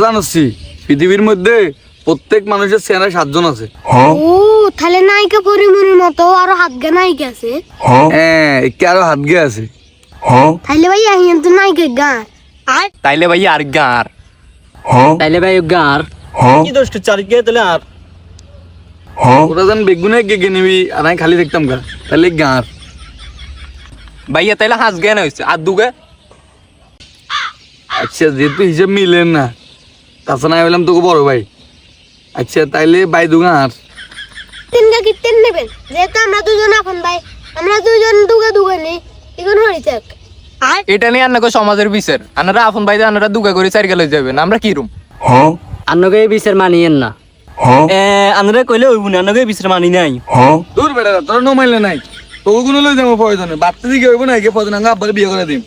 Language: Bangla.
জানোছি পৃথিবীর মধ্যে প্রত্যেক মানুষের চেহারা 7 জন আছে। ও তাহলে নায়িকা পরিমনির মতো আরো হাত গা নায়িকা আছে। হ্যাঁ একে আরো হাত গে আছে। তাহলে ভাই আহিন তো নায়িকা গা আর তাইলে ভাই আর গার তাইলে ভাই গার কি দোষ্ট চারিকে তাহলে আর ওরা যেন বেগুনে গে নিবি আর আমি খালি দেখতাম গা তাহলে গাঁর। ভাইয়া তাইলে হাঁস জ্ঞান হয়েছে আর দুগে আচ্ছা যেহেতু হিসেব মিলেন না তাছাড়া আমি বললাম তোকে বড় ভাই। আচ্ছা তাইলে বাই দুগা আর তিন গা কি তিন নেবেন যেহেতু আমরা দুজন আপন ভাই আমরা দুজন দুগা দুগা নেই এখন হরি থাক আর এটা নিয়ে আন্না সমাজের বিচার আনারা আপন ভাই আনারা দুগা করে চার গেলে যাবেন আমরা কি রুম আন্নকে বিচার মানিয়েন না। আনারা কইলে ওই বুনে আন্নাকে বিচার মানি নাই দূর বেড়া তোরা নো মাইলে নাই তোকে কোনো লই যাবো প্রয়োজনে বাড়তে দিকে হইব না একে প্রয়োজন আব্বারে বিয়ে করে দিম।